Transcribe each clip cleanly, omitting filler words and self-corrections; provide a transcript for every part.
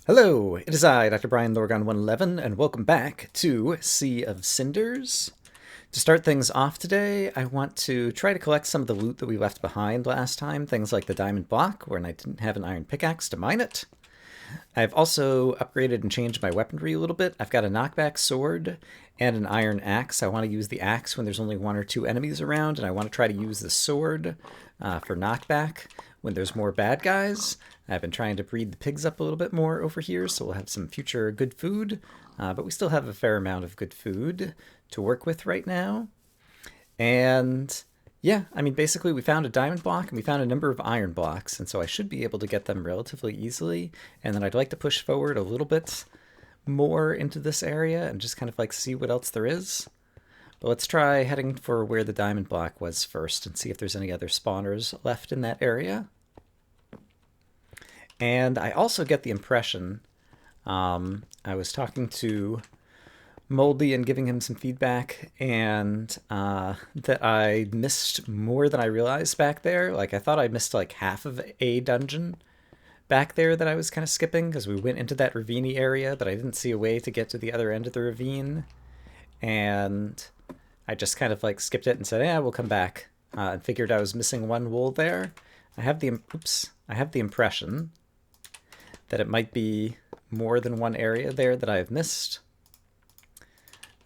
Hello, it is I, Dr. Brian Lorgon 111, and welcome back to Sea of Cinders. To start things off today, I want to try to collect some of the loot that we left behind last time, things like the diamond block, when I didn't have an iron pickaxe to mine it. I've also upgraded and changed my weaponry a little bit. I've got a knockback sword and an iron axe. I want to use the axe when there's only one or two enemies around, and I want to try to use the sword for knockback when there's more bad guys. I've been trying to breed the pigs up a little bit more over here, so we'll have some future good food, but we still have a fair amount of good food to work with right now. And yeah, I mean, basically we found a diamond block and we found a number of iron blocks, and so I should be able to get them relatively easily. And then I'd like to push forward a little bit more into this area and just kind of like see what else there is. But let's try heading for where the diamond block was first and see if there's any other spawners left in that area. And I also get the impression, I was talking to Moldy and giving him some feedback, and that I missed more than I realized back there. Like, I thought I missed like half of a dungeon back there that I was kind of skipping because we went into that ravine area, but I didn't see a way to get to the other end of the ravine. And I just kind of like skipped it and said, yeah, we'll come back, and figured I was missing one wool there. I have the impression that it might be more than one area there that I have missed.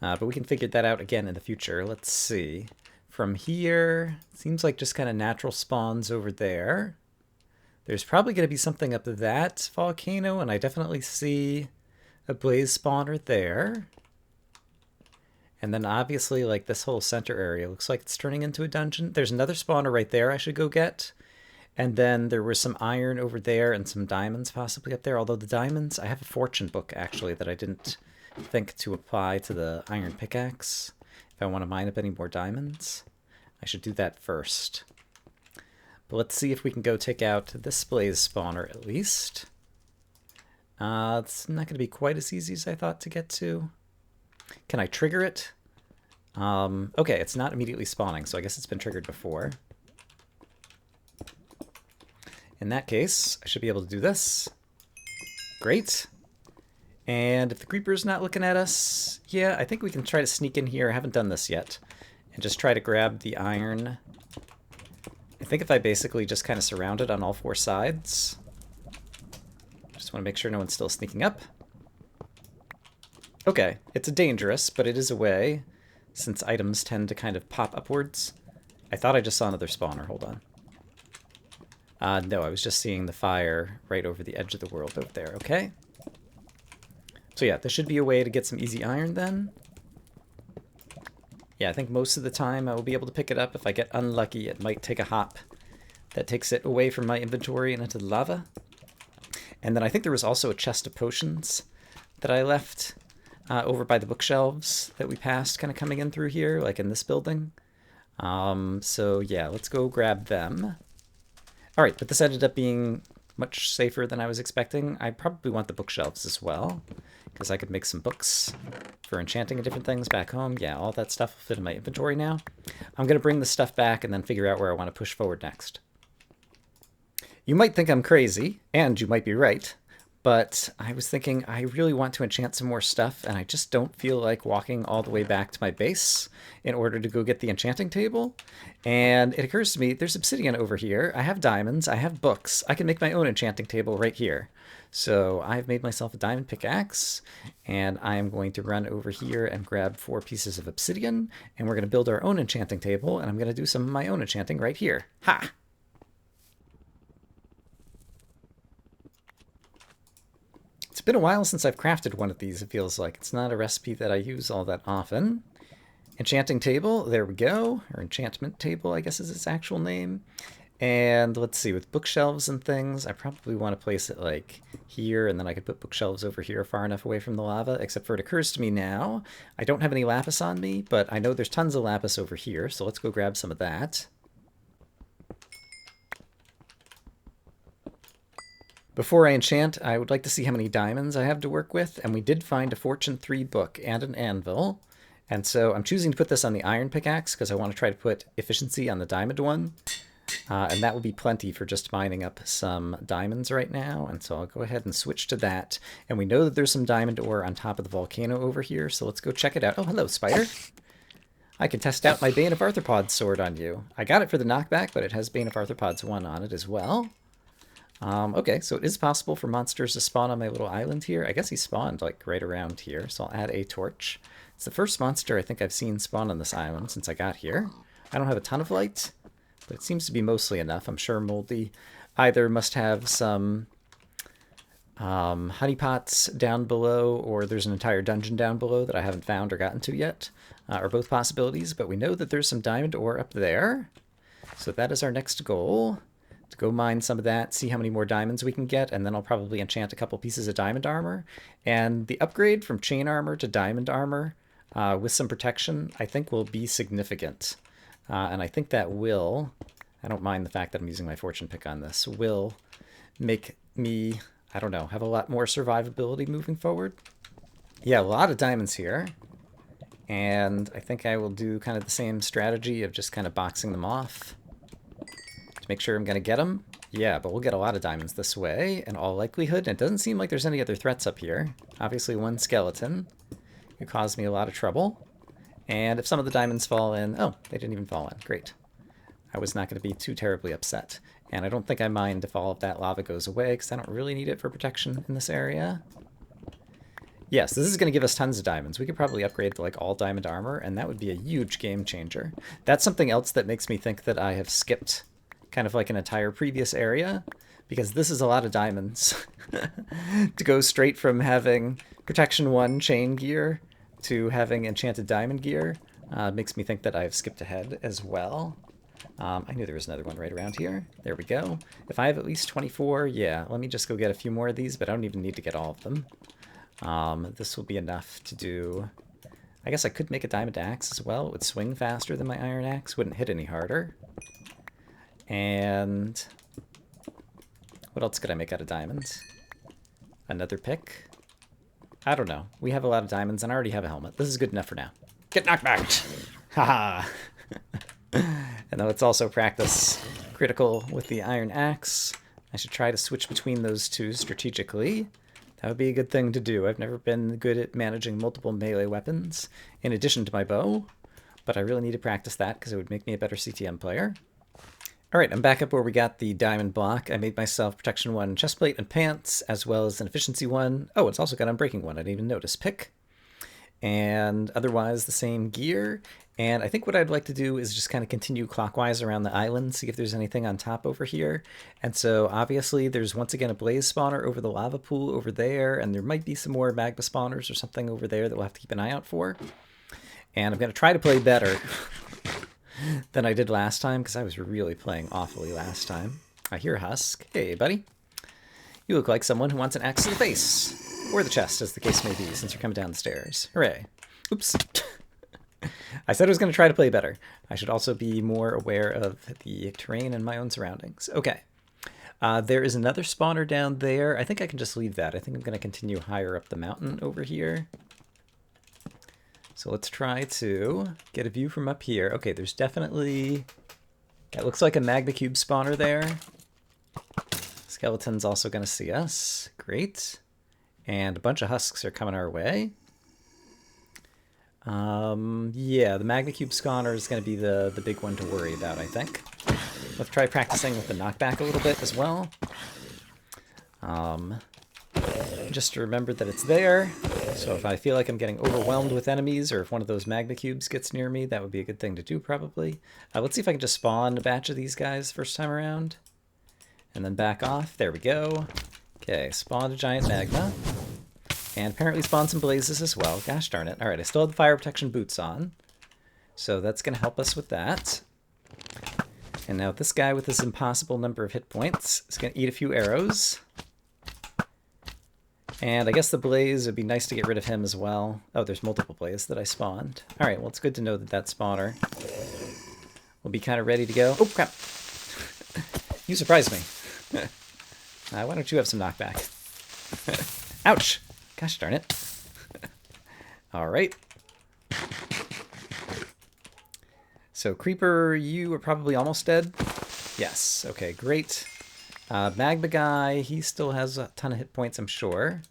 But we can figure that out again in the future. Let's see. From here, seems like just kind of natural spawns over there. There's probably going to be something up that volcano, and I definitely see a blaze spawner there. And then obviously, like, this whole center area looks like it's turning into a dungeon. There's another spawner right there I should go get. And then there was some iron over there and some diamonds possibly up there. Although the diamonds, I have a fortune book, actually, that I didn't think to apply to the iron pickaxe. If I want to mine up any more diamonds, I should do that first. But let's see if we can go take out this blaze spawner at least. It's not going to be quite as easy as I thought to get to. Can I trigger it? Okay, it's not immediately spawning, so I guess it's been triggered before. In that case, I should be able to do this. Great. And if the creeper's not looking at us, yeah, I think we can try to sneak in here. I haven't done this yet. And just try to grab the iron. I think if I basically just kind of surround it on all four sides. Just want to make sure no one's still sneaking up. Okay, it's dangerous, but it is a way, since items tend to kind of pop upwards. I thought I just saw another spawner. Hold on. No, I was just seeing the fire right over the edge of the world over there, okay? So yeah, there should be a way to get some easy iron then. Yeah, I think most of the time I will be able to pick it up. If I get unlucky, it might take a hop that takes it away from my inventory and into the lava. And then I think there was also a chest of potions that I left over by the bookshelves that we passed kind of coming in through here, like in this building. So yeah, let's go grab them. All right, but this ended up being much safer than I was expecting. I probably want the bookshelves as well, because I could make some books for enchanting and different things back home. Yeah, all that stuff will fit in my inventory now. I'm going to bring this stuff back and then figure out where I want to push forward next. You might think I'm crazy, and you might be right, but I was thinking I really want to enchant some more stuff, and I just don't feel like walking all the way back to my base in order to go get the enchanting table. And it occurs to me, there's obsidian over here. I have diamonds. I have books. I can make my own enchanting table right here. So I've made myself a diamond pickaxe, and I am going to run over here and grab 4 pieces of obsidian, and we're going to build our own enchanting table, and I'm going to do some of my own enchanting right here. Ha! It's been a while since I've crafted one of these, it feels like. It's not a recipe that I use all that often. Enchanting table, there we go. Or enchantment table, I guess is its actual name. And let's see, with bookshelves and things, I probably want to place it like here, and then I could put bookshelves over here far enough away from the lava, except for it occurs to me now, I don't have any lapis on me, but I know there's tons of lapis over here, so let's go grab some of that. Before I enchant, I would like to see how many diamonds I have to work with, and we did find a Fortune 3 book and an anvil. And so I'm choosing to put this on the iron pickaxe because I want to try to put efficiency on the diamond one. And that will be plenty for just mining up some diamonds right now. And so I'll go ahead and switch to that. And we know that there's some diamond ore on top of the volcano over here. So let's go check it out. Oh, hello, spider. I can test out my Bane of Arthropods sword on you. I got it for the knockback, but it has Bane of Arthropods 1 on it as well. Okay, so it is possible for monsters to spawn on my little island here. I guess he spawned like right around here, so I'll add a torch. It's the first monster I think I've seen spawn on this island since I got here. I don't have a ton of light, but it seems to be mostly enough. I'm sure Moldy either must have some honeypots down below, or there's an entire dungeon down below that I haven't found or gotten to yet, or both possibilities. But we know that there's some diamond ore up there, so that is our next goal. To go mine some of that, see how many more diamonds we can get, and then I'll probably enchant a couple pieces of diamond armor. And the upgrade from chain armor to diamond armor with some protection, I think will be significant. And I think that will, I don't mind the fact that I'm using my fortune pick on this, will make me, I don't know, have a lot more survivability moving forward. Yeah, a lot of diamonds here. And I think I will do kind of the same strategy of just kind of boxing them off. Make sure I'm going to get them. Yeah, but we'll get a lot of diamonds this way in all likelihood. And it doesn't seem like there's any other threats up here. Obviously one skeleton who caused me a lot of trouble. And if some of the diamonds fall in... Oh, they didn't even fall in. Great. I was not going to be too terribly upset. And I don't think I mind if all of that lava goes away, because I don't really need it for protection in this area. Yes, this is going to give us tons of diamonds. We could probably upgrade to like all diamond armor, and that would be a huge game changer. That's something else that makes me think that I have skipped kind of like an entire previous area, because this is a lot of diamonds. To go straight from having protection 1 chain gear to having enchanted diamond gear makes me think that I've skipped ahead as well. I knew there was another one right around here. There we go. If I have at least 24, yeah, let me just go get a few more of these, but I don't even need to get all of them. This will be enough to do... I guess I could make a diamond axe as well. It would swing faster than my iron axe, wouldn't hit any harder. And what else could I make out of diamonds? Another pick? I don't know. We have a lot of diamonds, and I already have a helmet. This is good enough for now. Get knocked back! Haha! And then let's also practice critical with the iron axe. I should try to switch between those two strategically. That would be a good thing to do. I've never been good at managing multiple melee weapons in addition to my bow, but I really need to practice that because it would make me a better CTM player. Alright, I'm back up where we got the diamond block. I made myself protection 1 chestplate and pants, as well as an efficiency 1. Oh, it's also got unbreaking 1. I didn't even notice. Pick. And otherwise the same gear. And I think what I'd like to do is just kind of continue clockwise around the island, see if there's anything on top over here. And so obviously there's once again a blaze spawner over the lava pool over there, and there might be some more magma spawners or something over there that we'll have to keep an eye out for. And I'm going to try to play better than I did last time, because I was really playing awfully last time. I hear Husk. Hey, buddy. You look like someone who wants an axe to the face. Or the chest, as the case may be, since you're coming down the stairs. Hooray. Oops. I said I was going to try to play better. I should also be more aware of the terrain and my own surroundings. Okay. There is another spawner down there. I think I can just leave that. I think I'm going to continue higher up the mountain over here. So let's try to get a view from up here. Okay, there's definitely... That looks like a magma cube spawner there. Skeleton's also going to see us. Great. And a bunch of husks are coming our way. Yeah, the magma cube spawner is going to be the big one to worry about, I think. Let's try practicing with the knockback a little bit as well. Just to remember that it's there. So if I feel like I'm getting overwhelmed with enemies, or if one of those magma cubes gets near me, that would be a good thing to do, probably. Let's see if I can just spawn a batch of these guys first time around. And then back off. There we go. Okay, spawned a giant magma. And apparently spawned some blazes as well. Gosh darn it. Alright, I still have the fire protection boots on. So that's going to help us with that. And now this guy with this impossible number of hit points is going to eat a few arrows. And I guess the blaze would be nice to get rid of him as well. Oh, there's multiple blaze that I spawned. Alright, well it's good to know that that spawner will be kind of ready to go. Oh, crap. You surprised me. Why don't you have some knockback? Ouch! Gosh darn it. Alright. So Creeper, you are probably almost dead. Yes. Okay, great. Magma guy, he still has a ton of hit points, I'm sure.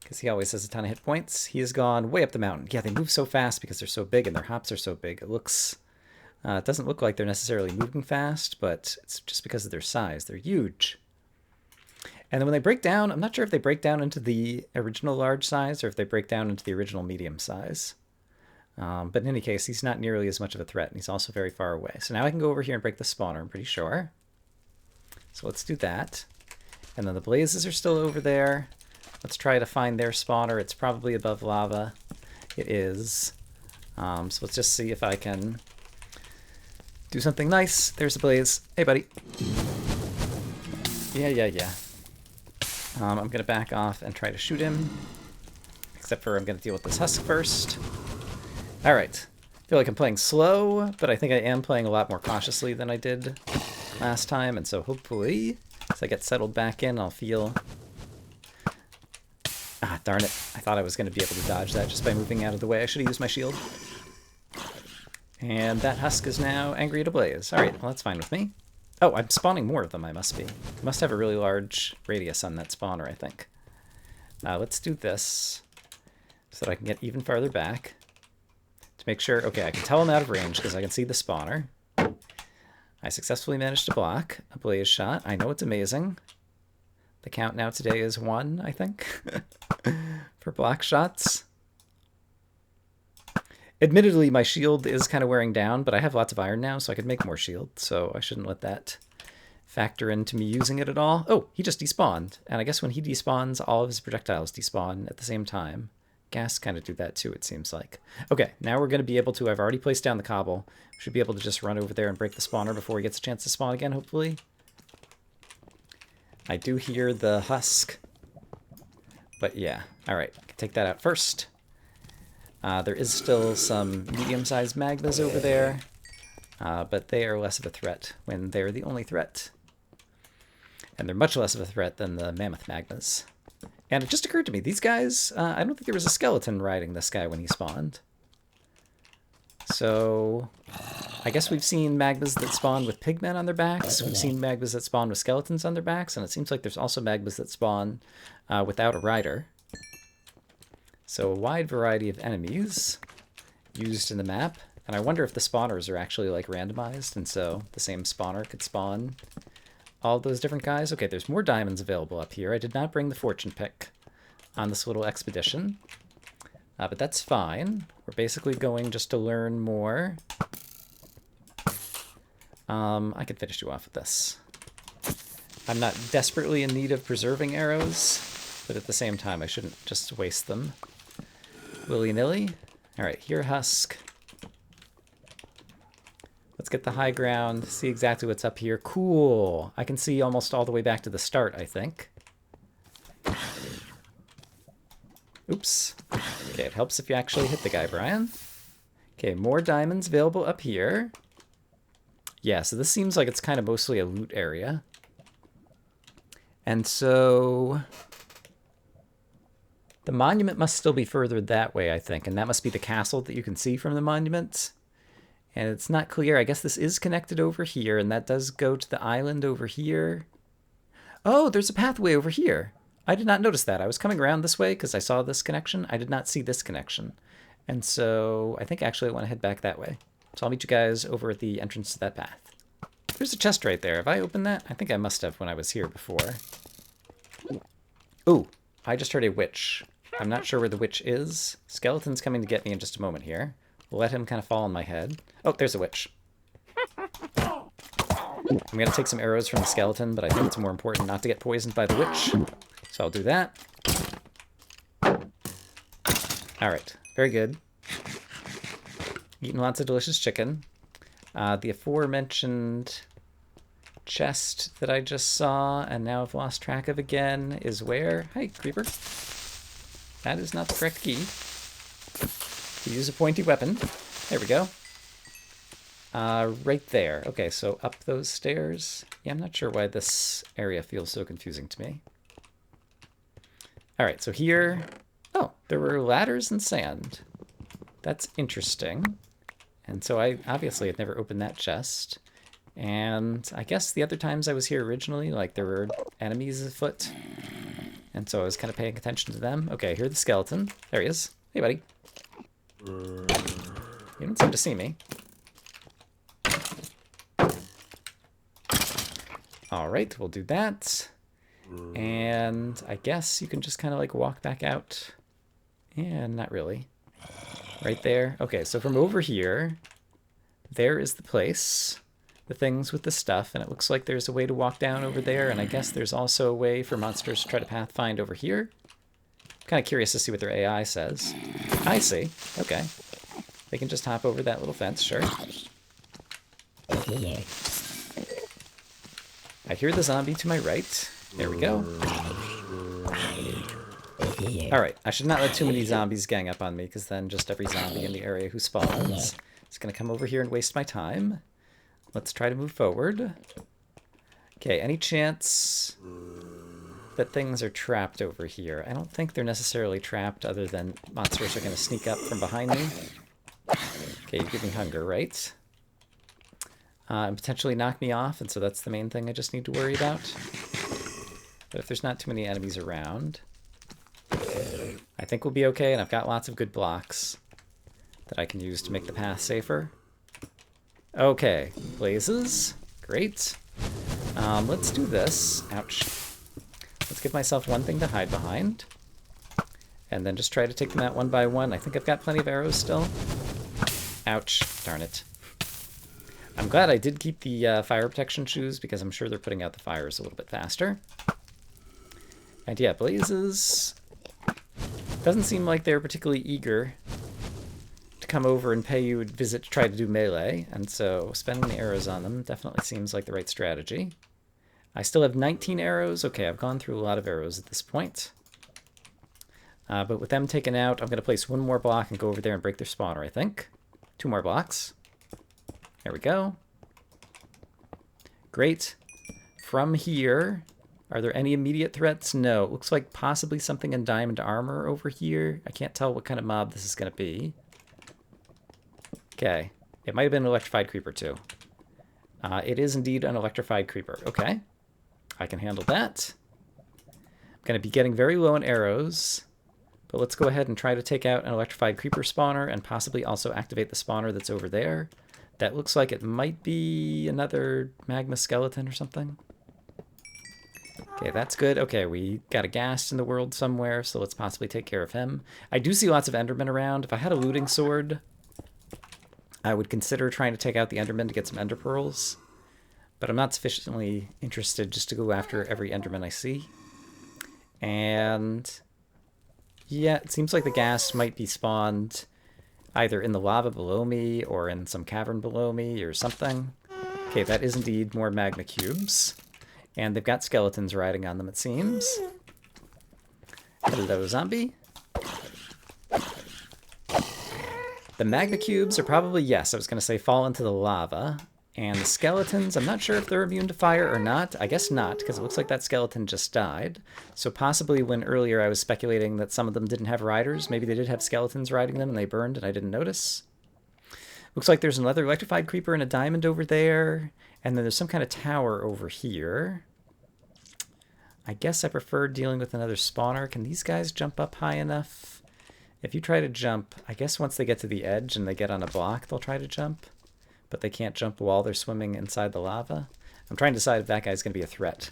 Because he always has a ton of hit points. He has gone way up the mountain. Yeah, they move so fast because they're so big and their hops are so big. It doesn't look like they're necessarily moving fast, but it's just because of their size. They're huge. And then when they break down, I'm not sure if they break down into the original large size or if they break down into the original medium size. But in any case, he's not nearly as much of a threat, and he's also very far away. So now I can go over here and break the spawner, I'm pretty sure. So let's do that. And then the blazes are still over there. Let's try to find their spawner. It's probably above lava. It is. So let's just see if I can do something nice. There's the blaze. Hey, buddy. Yeah. I'm going to back off and try to shoot him. Except for I'm going to deal with this husk first. All right. I feel like I'm playing slow, but I think I am playing a lot more cautiously than I did last time. And so hopefully, as I get settled back in, I'll feel... Ah, darn it. I thought I was going to be able to dodge that just by moving out of the way. I should have used my shield. And that husk is now angry at a blaze. All right, well, that's fine with me. Oh, I'm spawning more of them, I must be. I must have a really large radius on that spawner, I think. Let's do this so that I can get even farther back. To make sure... Okay, I can tell I'm out of range because I can see the spawner. I successfully managed to block a blaze shot. I know it's amazing. The count now today is 1, I think, for block shots. Admittedly, my shield is kind of wearing down, but I have lots of iron now, so I could make more shield, so I shouldn't let that factor into me using it at all. Oh, he just despawned, and I guess when he despawns, all of his projectiles despawn at the same time. Gas kind of do that too, it seems like. Okay, now we're going to be able to... I've already placed down the cobble. We should be able to just run over there and break the spawner before he gets a chance to spawn again, hopefully. I do hear the husk, but yeah. All right, I can take that out first. There is still some medium-sized magmas over there, but they are less of a threat when they're the only threat. And they're much less of a threat than the mammoth magmas. And it just occurred to me, these guys, I don't think there was a skeleton riding this guy when he spawned. So... I guess we've seen magmas that spawn with pigmen on their backs. We've seen magmas that spawn with skeletons on their backs. And it seems like there's also magmas that spawn without a rider. So a wide variety of enemies used in the map. And I wonder if the spawners are actually like randomized. And so the same spawner could spawn all those different guys. Okay, there's more diamonds available up here. I did not bring the fortune pick on this little expedition. But that's fine. We're basically going just to learn more. I could finish you off with this. I'm not desperately in need of preserving arrows, but at the same time I shouldn't just waste them willy-nilly. Alright, here husk. Let's get the high ground, see exactly what's up here. Cool! I can see almost all the way back to the start, I think. Oops. Okay, it helps if you actually hit the guy, Brian. Okay, more diamonds available up here. Yeah, so this seems like it's kind of mostly a loot area. And so... the monument must still be further that way, I think. And that must be the castle that you can see from the monument. And it's not clear. I guess this is connected over here, and that does go to the island over here. Oh, there's a pathway over here. I did not notice that. I was coming around this way because I saw this connection. I did not see this connection. And so I think actually I want to head back that way. So I'll meet you guys over at the entrance to that path. There's a chest right there. Have I opened that? I think I must have when I was here before. Ooh, I just heard a witch. I'm not sure where the witch is. Skeleton's coming to get me in just a moment here. We'll let him kind of fall on my head. Oh, there's a witch. I'm going to take some arrows from the skeleton, but I think it's more important not to get poisoned by the witch. So I'll do that. Alright, very good. Eating lots of delicious chicken. The aforementioned chest that I just saw and now I've lost track of again is where? Hi, creeper. That is not the correct key. To use a pointy weapon. There we go. Right there. Okay, so up those stairs. Yeah, I'm not sure why this area feels so confusing to me. Alright, so here... Oh, there were ladders and sand. That's interesting. And so I obviously had never opened that chest. And I guess the other times I was here originally, like there were enemies afoot. And so I was kind of paying attention to them. Okay, here's the skeleton. There he is. Hey, buddy. You don't seem to see me. All right, we'll do that. And I guess you can just kind of like walk back out. And not really. Right there. Okay, so from over here, there is the place. The things with the stuff, and it looks like there's a way to walk down over there, and I guess there's also a way for monsters to try to pathfind over here. I'm kind of curious to see what their AI says. I see. Okay. They can just hop over that little fence, sure. I hear the zombie to my right. There we go. Alright, I should not let too many zombies gang up on me, because then just every zombie in the area who spawns is going to come over here and waste my time. Let's try to move forward. Okay, any chance that things are trapped over here? I don't think they're necessarily trapped other than monsters are going to sneak up from behind me. Okay, you give me hunger, right? And potentially knock me off, and so that's the main thing I just need to worry about. But if there's not too many enemies around, I think we'll be okay, and I've got lots of good blocks that I can use to make the path safer. Okay, blazes. Great. Let's do this. Ouch. Let's give myself one thing to hide behind. And then just try to take them out one by one. I think I've got plenty of arrows still. Ouch. Darn it. I'm glad I did keep the fire protection shoes because I'm sure they're putting out the fires a little bit faster. And yeah, blazes. Doesn't seem like they're particularly eager come over and pay you a visit to try to do melee, and so spending the arrows on them definitely seems like the right strategy. I still have 19 arrows. Okay, I've gone through a lot of arrows at this point. But with them taken out, I'm going to place one more block and go over there and break their spawner, I think. 2 more blocks. There we go. Great. From here, are there any immediate threats? No. It looks like possibly something in diamond armor over here. I can't tell what kind of mob this is going to be. Okay. It might have been an electrified creeper, too. It is indeed an electrified creeper. Okay. I can handle that. I'm going to be getting very low on arrows. But let's go ahead and try to take out an electrified creeper spawner and possibly also activate the spawner that's over there. That looks like it might be another magma skeleton or something. Okay, that's good. Okay, we got a ghast in the world somewhere, so let's possibly take care of him. I do see lots of endermen around. If I had a looting sword, I would consider trying to take out the enderman to get some ender pearls. But I'm not sufficiently interested just to go after every enderman I see. And yeah, it seems like the ghast might be spawned either in the lava below me or in some cavern below me or something. Okay, that is indeed more magma cubes. And they've got skeletons riding on them, it seems. Hello, zombie. The magma cubes are probably, yes, I was going to say fall into the lava. And the skeletons, I'm not sure if they're immune to fire or not. I guess not, because it looks like that skeleton just died. So possibly when earlier I was speculating that some of them didn't have riders, maybe they did have skeletons riding them and they burned and I didn't notice. Looks like there's another electrified creeper and a diamond over there. And then there's some kind of tower over here. I guess I prefer dealing with another spawner. Can these guys jump up high enough? If you try to jump, I guess once they get to the edge and they get on a block, they'll try to jump. But they can't jump while they're swimming inside the lava. I'm trying to decide if that guy's going to be a threat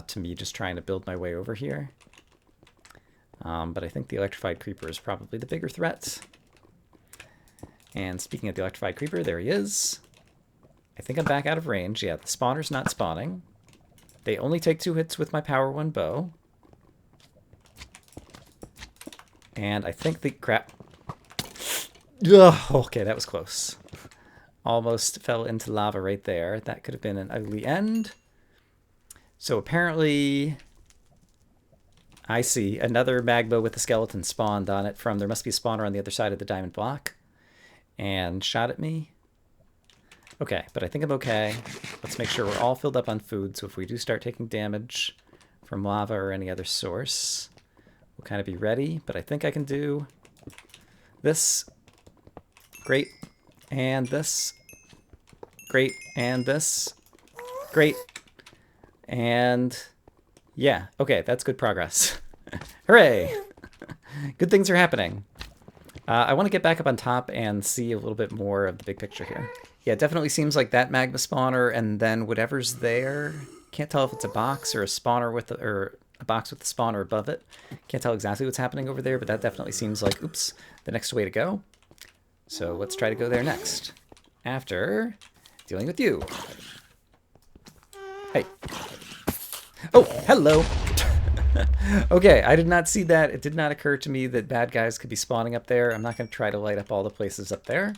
to me just trying to build my way over here. But I think the electrified creeper is probably the bigger threat. And speaking of the electrified creeper, there he is. I think I'm back out of range. Yeah, the spawner's not spawning. They only take 2 hits with my Power 1 bow. And I think the... crap. Ugh, okay, that was close. Almost fell into lava right there. That could have been an ugly end. So apparently... I see. Another magma with a skeleton spawned on it from... There must be a spawner on the other side of the diamond block. And shot at me. Okay, but I think I'm okay. Let's make sure we're all filled up on food, so if we do start taking damage from lava or any other source, we'll kind of be ready. But I think I can do this. Great. And this. Great. And this. Great. And yeah, okay, that's good progress. Hooray! Good things are happening. I want to get back up on top and see a little bit more of the big picture here. Yeah, it definitely seems like that magma spawner and then whatever's there. Can't tell if it's a box or a spawner with or a box with the spawner above it. Can't tell exactly what's happening over there, but that definitely seems like, oops, the next way to go. So let's try to go there next. After dealing with you. Hey. Oh, hello. Okay, I did not see that. It did not occur to me that bad guys could be spawning up there. I'm not going to try to light up all the places up there,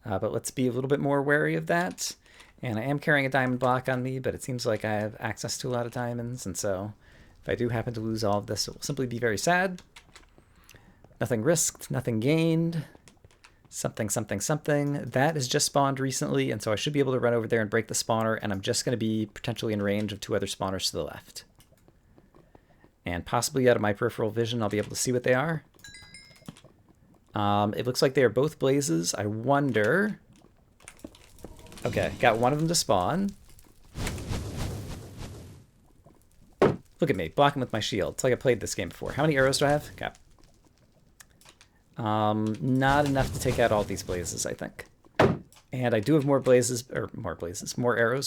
but let's be a little bit more wary of that. And I am carrying a diamond block on me, but it seems like I have access to a lot of diamonds, and so if I do happen to lose all of this, it will simply be very sad. Nothing risked, nothing gained. Something, something, something. That has just spawned recently, and so I should be able to run over there and break the spawner, and I'm just going to be potentially in range of 2 other spawners to the left. And possibly out of my peripheral vision, I'll be able to see what they are. It looks like they are both blazes. I wonder... Okay, got one of them to spawn. Look at me, blocking with my shield. It's like I played this game before. How many arrows do I have? Okay. Not enough to take out all these blazes, I think. And I do have more arrows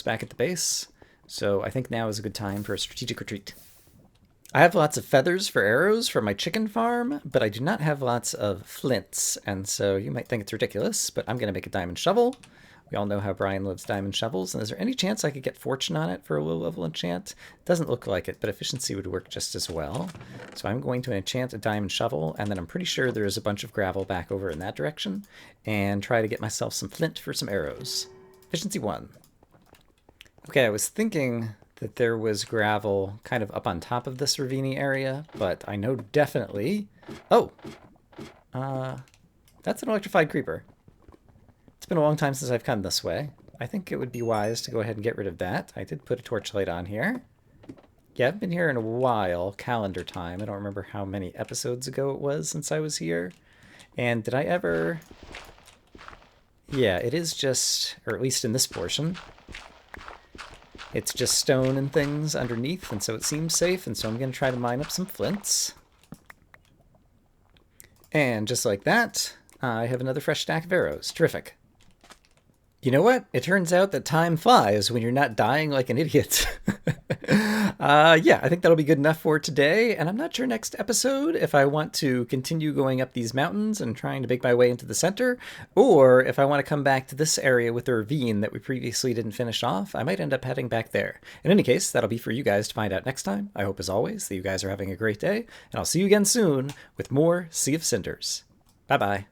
back at the base. So I think now is a good time for a strategic retreat. I have lots of feathers for arrows for my chicken farm, but I do not have lots of flints, and so you might think it's ridiculous, but I'm going to make a diamond shovel. We all know how Brian loves diamond shovels, and is there any chance I could get fortune on it for a low-level enchant? Doesn't look like it, but efficiency would work just as well. So I'm going to enchant a diamond shovel, and then I'm pretty sure there's a bunch of gravel back over in that direction, and try to get myself some flint for some arrows. Efficiency 1. Okay, I was thinking that there was gravel kind of up on top of this ravine area, but I know definitely... Oh! That's an electrified creeper. It's been a long time since I've come this way. I think it would be wise to go ahead and get rid of that. I did put a torchlight on here. Yeah, I've been here in a while, calendar time. I don't remember how many episodes ago it was since I was here. And did I ever... Yeah, it is just, or at least in this portion, it's just stone and things underneath, and so it seems safe, and so I'm going to try to mine up some flints. And just like that, I have another fresh stack of arrows. Terrific. You know what? It turns out that time flies when you're not dying like an idiot. Yeah, I think that'll be good enough for today, and I'm not sure next episode if I want to continue going up these mountains and trying to make my way into the center, or if I want to come back to this area with the ravine that we previously didn't finish off. I might end up heading back there. In any case, that'll be for you guys to find out next time. I hope, as always, that you guys are having a great day, and I'll see you again soon with more Sea of Cinders. Bye-bye.